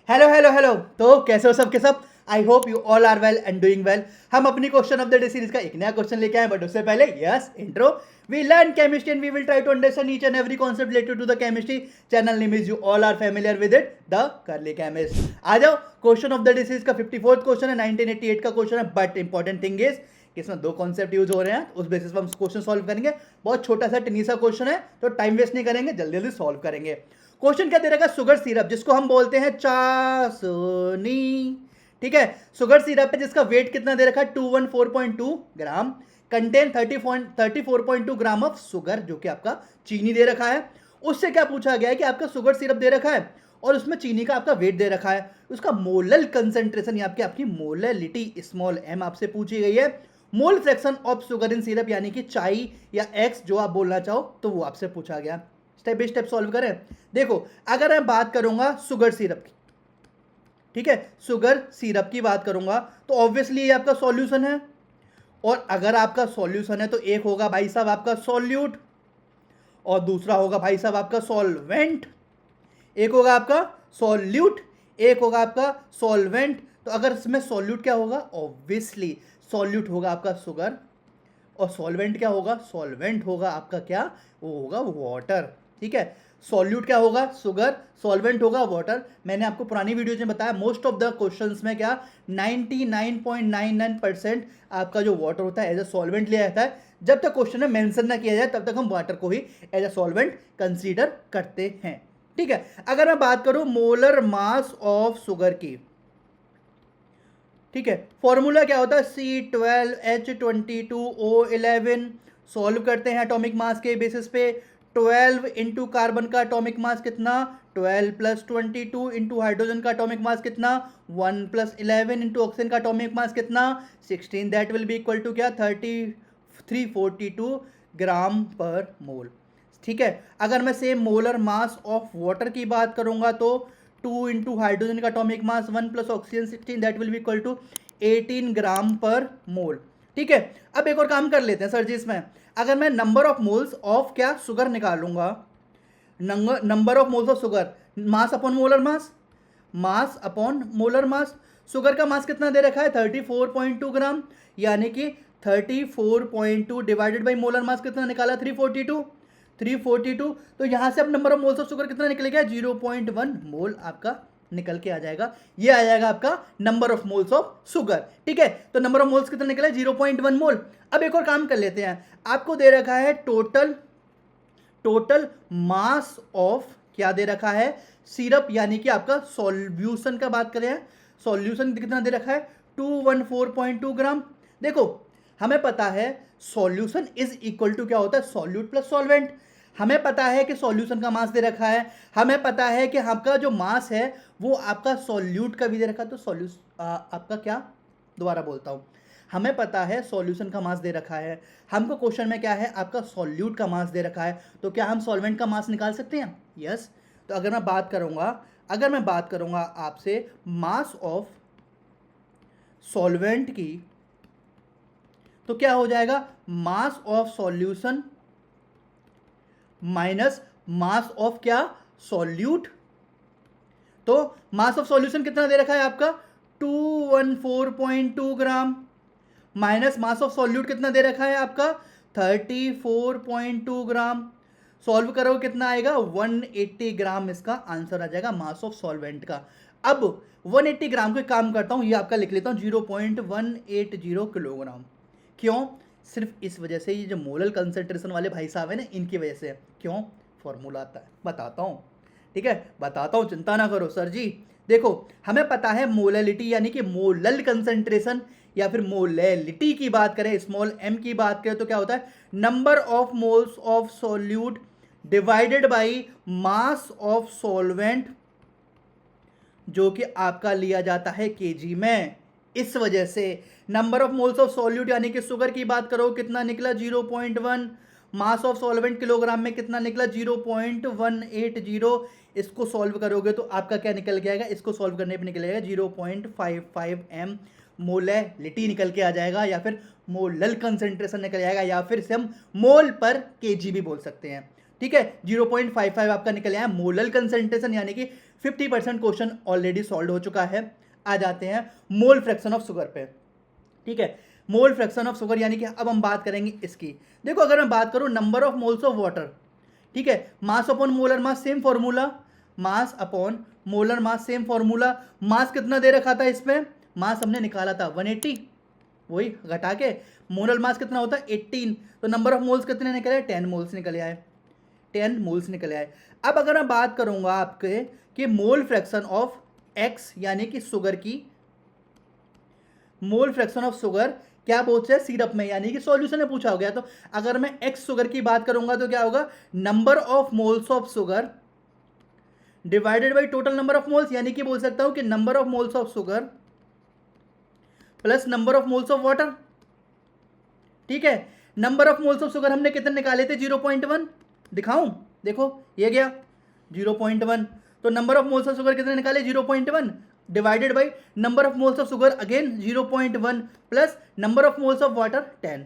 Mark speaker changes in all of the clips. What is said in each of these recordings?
Speaker 1: Hello hello hello. तो कैसे हो सब के सब? I hope you all are well and doing well. हम अपनी question of the day series का एक नया क्वेश्चन लेके आए, बट उससे पहले yes intro. We learn chemistry and we will try to understand each and every concept related to the chemistry. Channel name is, you all are familiar with it, the curly chemist. आ जाओ, question of the day series का 54th question है, 1988 का question है, but important thing is कि इसमें दो concept use हो रहे हैं, उस बेसिस पर हम क्वेश्चन सॉल्व करेंगे। बहुत छोटा सा टिनी सा क्वेश्चन है, तो टाइम वेस्ट नहीं करेंगे, जल्दी जल्दी सॉल्व करेंगे। क्वेश्चन क्या दे रखा है? शुगर सिरप, जिसको हम बोलते हैं चाशनी, ठीक है। शुगर सिरप है जिसका वेट कितना दे रखा है? 214.2 ग्राम। कंटेन 34.2 ग्राम ऑफ शुगर, जो कि आपका चीनी दे रखा है। उससे क्या पूछा गया है कि आपका शुगर सिरप दे रखा है और उसमें चीनी का आपका वेट दे रखा है, उसका मोलल कंसेंट्रेशन या आपकी मोलैलिटी स्मॉल एम आपसे पूछी गई है। Mole fraction of sugar in syrup यानी कि चाई या एक्स जो आप बोलना चाहो, तो वो आपसे पूछा गया। स्टेप बाय स्टेप सॉल्व करें। देखो, अगर मैं बात करूंगा शुगर सिरप की, ठीक है, शुगर सिरप की बात करूंगा तो ऑब्वियसली ये आपका सॉल्यूशन है। और अगर आपका सॉल्यूशन है तो एक होगा भाई साहब आपका सॉल्यूट और दूसरा होगा भाई साहब आपका सॉल्वेंट। एक होगा आपका सॉल्यूट, एक होगा आपका सॉल्वेंट। तो अगर इसमें सॉल्यूट क्या होगा? ऑब्वियसली सॉल्यूट होगा आपका शुगर और सॉल्वेंट क्या होगा? सॉल्वेंट होगा आपका क्या? वो होगा वाटर, ठीक है। सॉल्यूट क्या होगा? शुगर, सॉल्वेंट होगा वाटर। मैंने आपको पुरानी वीडियोज में बताया, मोस्ट ऑफ द क्वेश्चंस में क्या 99.99% आपका जो वाटर होता है एज अ सॉल्वेंट लिया जाता है। जब तक क्वेश्चन में मेंशन ना किया जाए तब तक हम वाटर को ही एज अ सॉल्वेंट कंसीडर करते हैं, ठीक है। अगर मैं बात करूं मोलर मास ऑफ शुगर की, ठीक है, फॉर्मूला क्या होता है? C12H22O11। सॉल्व करते हैं एटॉमिक मास के बेसिस पे। 12 इंटू कार्बन का एटॉमिक मास कितना? 12 प्लस 22 इंटू हाइड्रोजन का एटॉमिक मास कितना? 1 प्लस 11 इंटू ऑक्सीजन का एटॉमिक मास कितना? 16। That will be equal to क्या? 342 ग्राम पर मोल, ठीक है। अगर मैं same molar mass of water की बात करूंगा तो 2 इंटू हाइड्रोजन का atomic mass 1 plus oxygen 16, that will be equal to 18 gram per mole, ठीक है। अब एक और काम कर लेते हैं सर जी, इसमें अगर मैं नंबर ऑफ मोल्स ऑफ क्या शुगर निकालूंगा, number of moles of sugar, mass upon molar mass, mass upon molar mass. Sugar का मास कितना दे रखा है? 34.2 ग्राम, यानी कि 34.2 डिवाइडेड बाई मोलर मास कितना निकाला? 342। 342, तो यहां से अब number of moles of sugar कितना निकलेगा? 0.1 मोल आपका निकल के आ जाएगा। ये आ जाएगा आपका number of moles of sugar, ठीक है। तो नंबर ऑफ मोल्स कितना निकला? 0.1 मोल। अब एक और काम कर लेते हैं, आपको दे रखा है टोटल मास ऑफ, क्या दे रखा है? सिरप, यानी कि आपका सॉल्यूशन का बात करें, सॉल्यूशन कितना दे रखा है? 214.2 ग्राम। देखो, हमें पता है सॉल्यूशन इज इक्वल टू क्या होता है? Solute plus solvent. हमें पता है कि सॉल्यूशन का मास दे रखा है, हमें पता है कि आपका जो मास है वो आपका सॉल्यूट का भी दे रखा है। तो आपका क्या, दोबारा बोलता हूं, हमें पता है सॉल्यूशन का मास दे रखा है, हमको क्वेश्चन में क्या है? आपका सॉल्यूट का मास दे रखा है। तो क्या हम सॉल्वेंट का मास निकाल सकते हैं? यस। तो अगर मैं बात करूंगा आपसे मास ऑफ सॉल्वेंट की, तो क्या हो जाएगा? Mass of solution minus mass of क्या? सॉल्यूट। तो मास ऑफ सॉल्यूशन कितना दे रखा है आपका? 214.2 ग्राम, माइनस मास ऑफ सॉल्यूट कितना दे रखा है आपका? 34.2 ग्राम। सॉल्व करो कितना आएगा? 180 ग्राम इसका आंसर आ जाएगा मास ऑफ सॉल्वेंट का। अब 180 ग्राम को काम करता हूं, ये आपका लिख लेता हूं 0.180 किलोग्राम। क्यों? सिर्फ इस वजह से, ये जो मोलल कंसेंट्रेशन वाले भाई साहब है ना, इनकी वजह से। क्यों? फॉर्मूला आता है, बताता हूं, ठीक है, बताता हूं, चिंता ना करो सर जी। देखो, हमें पता है मोलैलिटी यानी कि मोलल कंसेंट्रेशन या फिर मोलैलिटी की बात करें, स्मॉल एम की बात करें, तो क्या होता है? Number of moles of solute divided by mass of solvent, जो कि आपका लिया जाता है केजी में। इस वजह से number of moles of solute यानी कि शुगर की बात करो, कितना निकला? 0.1। मास ऑफ सॉल्वेंट किलोग्राम में कितना निकला? 0.180। इसको सॉल्व करोगे तो आपका क्या निकल के आएगा? इसको सॉल्व करने पे निकल जाएगा 0.55 m मोलैलिटी निकल के आ जाएगा, या फिर मोलल कंसेंट्रेशन निकल जाएगा, या फिर से हम मोल पर केजी भी बोल सकते हैं। ठीक है, 0.55 आपका निकल आया मोलर कंसंट्रेशन, यानी कि 50% क्वेश्चन ऑलरेडी सॉल्व हो चुका है। आ जाते हैं मोल फ्रैक्शन ऑफ शुगर पे। ठीक है, मोल फ्रैक्शन ऑफ शुगर यानी कि अब हम बात करेंगे इसकी। देखो अगर मैं बात करूं number of moles of water, ठीक है, mass upon molar mass same formula, mass upon molar mass same formula. Mass कितना दे रखा था इसमें, मास हमने निकाला था 180, वही घटा के मोलर मास कितना होता है 18, तो नंबर ऑफ मोल्स कितने निकले 10 मोल्स निकले आए, 10 मोल्स निकले आए। अब अगर मैं बात करूंगा आपके कि मोल फ्रैक्शन ऑफ एक्स यानी कि शुगर की, मोल फ्रैक्शन ऑफ शुगर क्या पूछा है सिरप में, यानी कि सॉल्यूशन में पूछा हो गया। तो अगर मैं एक्स शुगर की बात करूंगा तो क्या होगा, number of moles of sugar divided by total number of moles, यानी कि बोल सकता हूं कि number of moles of sugar plus number of moles of water. ठीक है, number of moles of sugar हमने कितने निकाले थे 0.1, दिखाऊं, देखो ये गया 0.1, तो number of moles of sugar कितने निकाले 0.1 divided by number of moles of sugar again 0.1 plus number of moles of water 10,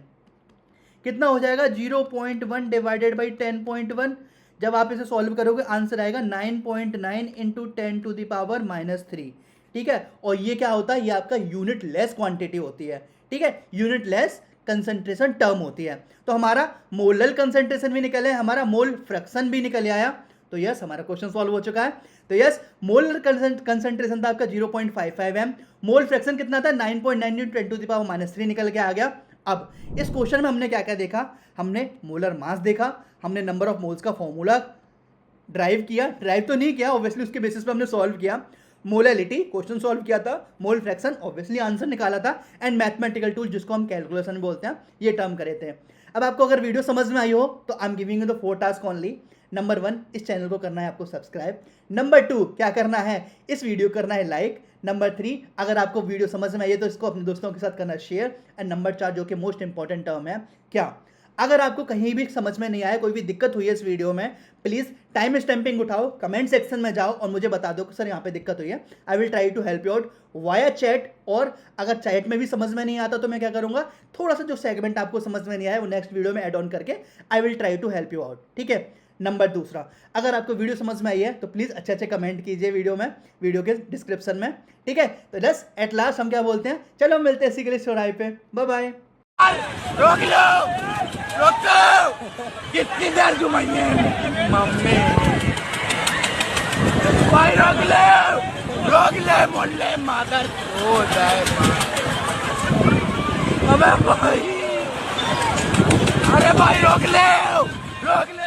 Speaker 1: कितना हो जाएगा 0.1 डिवाइडेड बाई 10.1। जब आप इसे सॉल्व करोगे आंसर आएगा 9.9 इंटू 10 टू द पावर -3। ठीक है, और ये क्या होता है, ये आपका यूनिट लेस क्वांटिटी होती है। ठीक है, यूनिट लेस कंसंट्रेशन टर्म होती है। तो हमारा मोलर कंसंट्रेशन भी निकल आया, हमारा मोल फ्रैक्शन भी निकल आया। तो यस, हमारा क्वेश्चन सॉल्व हो चुका है। तो यस, मोलर कंसंट्रेशन था आपका 0.55 m, मोल फ्रैक्शन कितना था 9.9 इंटू 10 टू द पावर -3 निकल के आ गया। अब इस क्वेश्चन में हमने क्या क्या देखा, हमने मोलर मास देखा, हमने नंबर ऑफ मोल्स का फॉर्मूला ड्राइव किया, ड्राइव तो नहीं किया ऑब्वियसली, उसके बेसिस पे हमने सॉल्व किया, मोलैलिटी क्वेश्चन सॉल्व किया था, मोल फ्रैक्शन ऑब्वियसली आंसर निकाला था, एंड मैथमेटिकल टूल जिसको हम कैलकुलेशन बोलते हैं, ये टर्म करे थे। अब आपको अगर वीडियो समझ में आई हो तो I am giving you the 4 task only. Number 1, इस चैनल को करना है आपको सब्सक्राइब। नंबर 2, क्या करना है, इस वीडियो करना है लाइक। नंबर 3, अगर आपको वीडियो समझ में आई है तो इसको अपने दोस्तों के साथ करना शेयर। एंड नंबर 4 जो कि मोस्ट इंपॉर्टेंट टर्म है, क्या अगर आपको कहीं भी समझ में नहीं आया, कोई भी दिक्कत हुई है इस वीडियो में, प्लीज़ टाइम स्टैंपिंग उठाओ, कमेंट सेक्शन में जाओ और मुझे बता दो कि सर यहाँ पे दिक्कत हुई है। I will try to help you out via chat, और अगर चैट में भी समझ में नहीं आता तो मैं क्या करूँगा, थोड़ा सा जो सेगमेंट आपको समझ में नहीं आया वो नेक्स्ट वीडियो में ऐड ऑन करके I will try to help you out. ठीक है, नंबर 2, अगर आपको वीडियो समझ में आई है तो प्लीज़ अच्छे अच्छे कमेंट कीजिए वीडियो में, वीडियो के डिस्क्रिप्शन में। ठीक है, तो बस एट लास्ट हम क्या बोलते हैं, चलो मिलते हैं इसी के लिए चौराहे पे, बाय बाय।
Speaker 2: रोक लो, रोक दो, कितनी देर घुमाइए मम्मी, भाई रोक ले मोल्ले मादर हो जाए, अबे भाई, अरे भाई रोक ले।